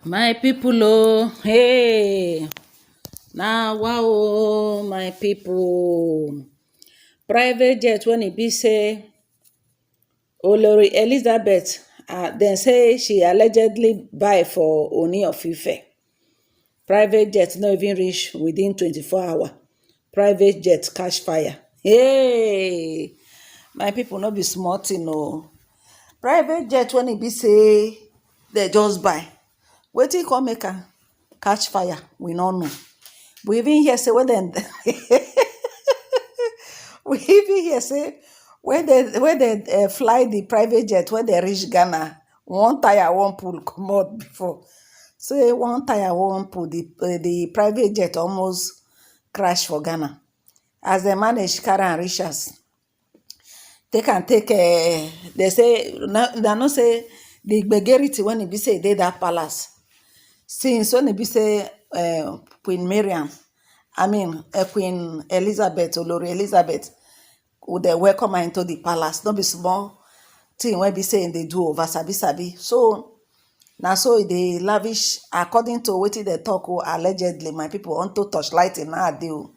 My people, oh, hey, now wow, my people. Private jet when it be say Olori Elizabeth, then say she allegedly buy for OONI of IFE. Private jet not even reach within 24 hours. Private jet catch fire. Hey, my people no be small thing o. Private jet when it be say they just buy. Wetin come make am catch fire? We no know. We even hear say when dem we even hear say when they fly the private jet when they reach Ghana, one tire wan pull comot before. Say one tire wan pull, the private jet almost crash for Ghana. As dem manage carry am reach us, take am take they say they no say the gbegerity when e be say e dey dat palace. Since when e be say Queen Mariam, Queen Elizabeth, Olori Elizabeth, would they welcome her into the palace. No be small thing wey be say they do over sabi. So na so e dey lavish according to wetin dem talk allegedly, my people, unto torchlighting nowadays o.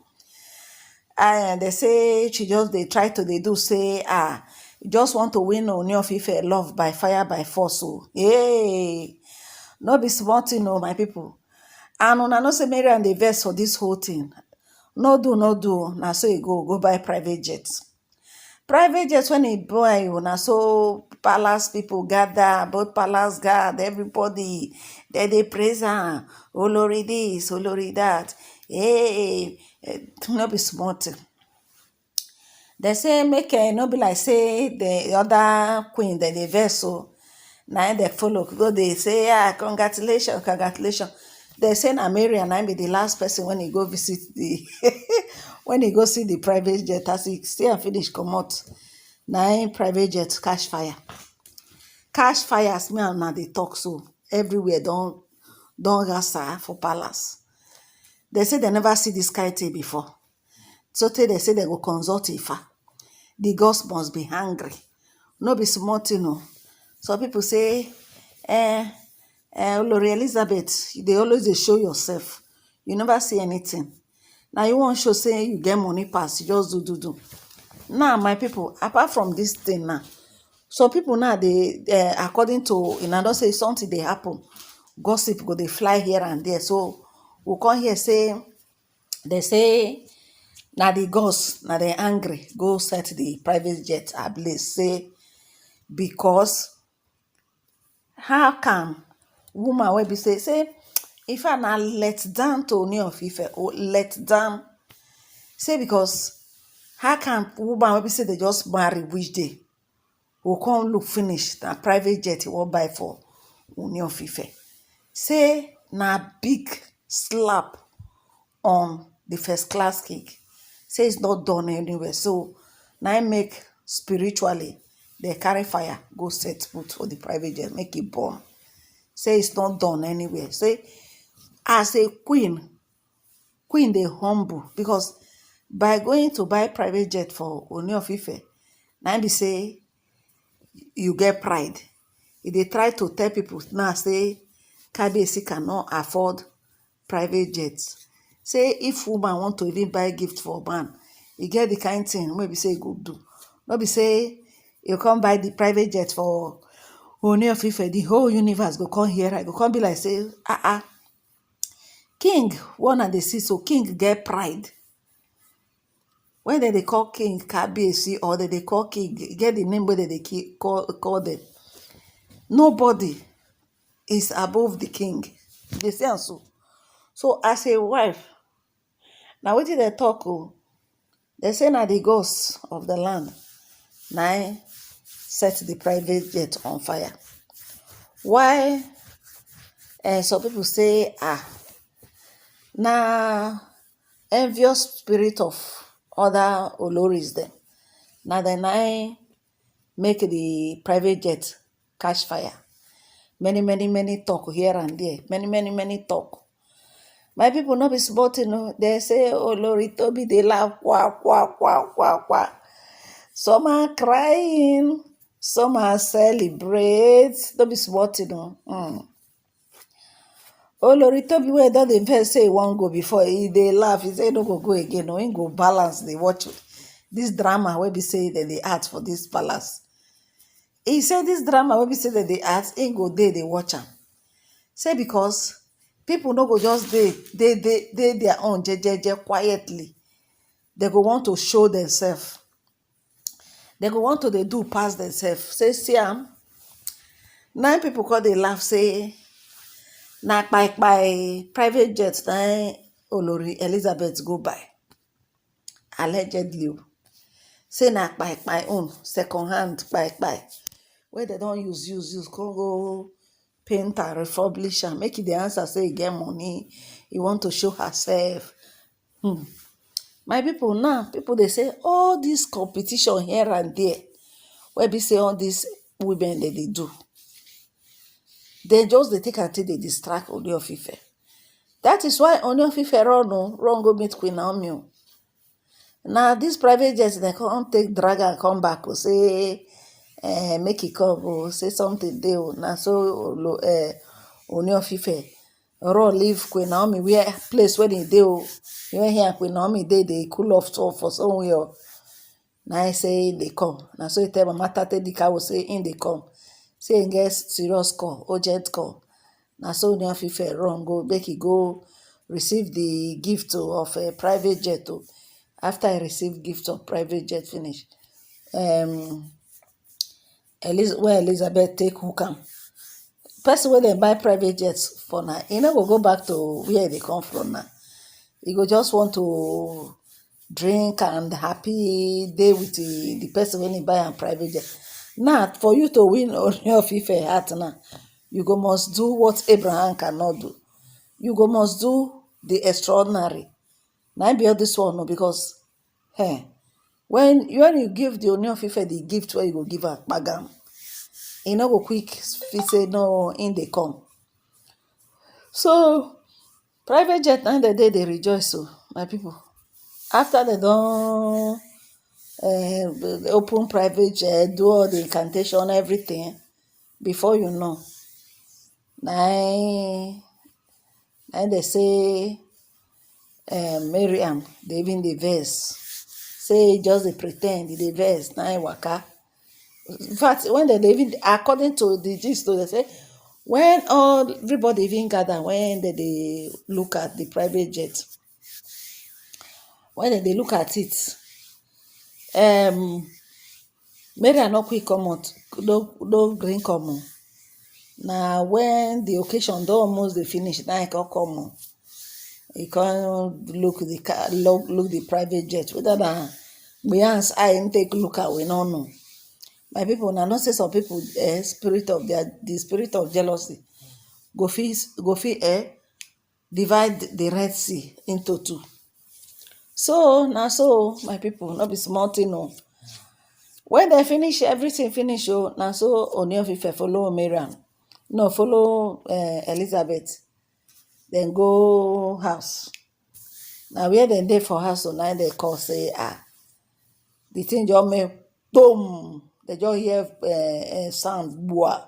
And they say she just they try to they do say just want to win Ooni of Ife love by fire by force o. Hey, no be small thing o, my people. And una know say Mariam dey vex for this whole thing. No do na so e go buy private jet. Private jet when e buy na so palace people gather, both palace guard, everybody they praise am. Olori this, Olori that. Hey, no be small thing. They say make no be like say the other queen that they vex so na they follow go they say congratulations. They say na Mariam na be the last person when he go visit the when he go see the private jet, as he stay and finish comot, na private jet catch fire. Catch fire as me and una dey talk so everywhere don gasa for palace. They say they never see this kind thing before. So they say they go consult Ifa. The gods must be hungry. No be small thing o. Some people say Olori Elizabeth, they always dey show yourself. You never see anything. Now you wan show say you get money pass, you just do. Now my people, apart from this thing now, some people now they according to don't say something dey happen, gossip go dey fly here and there. So we come here say they say na the gods, na they angry go set the private jet ablaze. Say because how can woman wey be say if I na let down to Ooni of Ife, or let down, say because how can woman wey be say they just marry which day will come look finish na private jet he wan buy for Ooni of Ife. Say na big slap on the first class cake. Say it's not done anywhere. So now make spiritually they carry fire go set put for the private jet, make it burn. Say it's not done anywhere. Say as a queen they humble, because by going to buy private jet for Ooni of Ife, now be say you get pride. If they try to tell people now say Kabiyesi cannot afford private jets. Say if woman want to even buy gift for man, you get the kind thing maybe say go do. No be say you come buy the private jet for Ooni of Ife, the whole universe go come here. I go come be like say king one and they see, so king get pride. When they call king Kabiyesi, or they call king, get the name where they call them. Nobody is above the king. They say am so. So as a wife, now wetin they talk they say na the ghost of the land na set the private jet on fire. Why some people say na envious spirit of other Oloris them. Now they make the private jet catch fire. Many talk here and there. Many talk. My people not be sporting. They say Olori Toby they laugh kwa. Some are crying, some are celebrate. Don't be sporting. Olori Tobi wey don dey vex say e wan go before, e dey laugh. He say e no go again. No, he go balance dey watch this drama wey be say dem dey act for this palace. He say this drama wey be say dem dey act, he go dey watch am. Say because people no go just dey their own jejeje quietly. They go want to show themselves. They go want to dey do pass themselves. Say see am. 9 people call dey laugh say na kpai private jet na Olori Elizabeth go buy. Allegedly. Say na kpai own second hand kpai wey dem don use come go paint and refurbish am. Make e dey answer say e get money, e want to show herself. My people now, people dey say all this competition here and there wey be say all these women dey do, they just dey take am take dey distract Ooni of Ife. That is why Ooni of Ife run go meet Queen Naomi. Now this private jet dem come take drag am come back say make e come say something dey na so Ooni of Ife run leave Queen Naomi where place wey e dey where he and Queen Naomi dey cool off for somewhere. Na say they come. Na so he tell Mama Tatekikawo say in dey come. Say he get serious call, urgent call. Na so Ooni of Ife run go make he go receive the gift of a private jet. After he receive gift of private jet finish, where Elizabeth take hook am. Person wey dem buy private jets for now, he no go back to where they come from now. He go just want to drink and happy day with the person when he buy a private jet. Now, for you to win Ooni of Ife heart now, you go must do what Abraham cannot do. You go must do the extraordinary. Now be all this one, no, because when you give the Ooni of Ife the gift where you go give her bagam, he no go quick fit say no in dey come. So private jet na the day they rejoice. So my people, after they don open private jet, do all the incantation, everything, before you know, na they say Mariam, they even the verse. Say just they pretend, they verse, na waka. In fact, when they even, according to the gist, they say, when everybody even gather, when they look at the private jet, when they look at it, Mariam no quick come out, no green come on. Now when the occasion don almost dey finish, now he can come on. He can look the private jet. Whether na Beyonce eye take look at, we no know. My people, now not say some people the spirit of jealousy go fit divide the Red Sea into 2. So now so my people, not be small thing no. When they finish everything finish, now so Ooni of Ife follow Mariam, no follow Elizabeth, then go house. Now where they dey for house, so now they call say the thing just make boom. They just hear sound boah.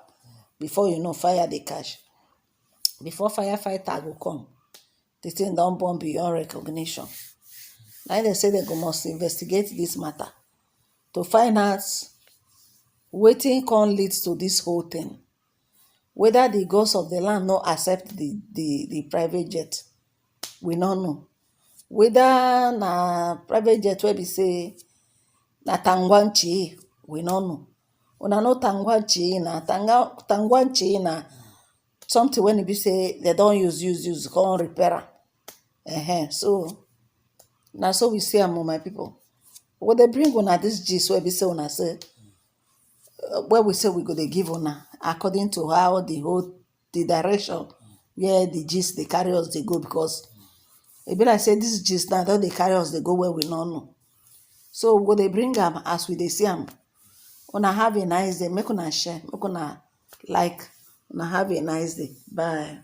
Before you know, fire they catch. Before firefighter go come, the thing don't burn beyond recognition. Now they say they must investigate this matter to find out wetin can lead to this whole thing. Whether the gods of the land no accept the private jet, we don't know. Whether na private jet wey be say na tangwanchi, we don't know. Una know tangwanchi na something when it be say they don't use come repair am. So now so we see am, my people. When they bring una this gist where we say una say where we say we go dey give una according to how the direction where the gist they carry us they go, because it be like say this gist now don dey carry us they go where we no know. So we go dey bring am as we dey see am. Una have a nice day. Make una share, make una like. Una have a nice day. Bye.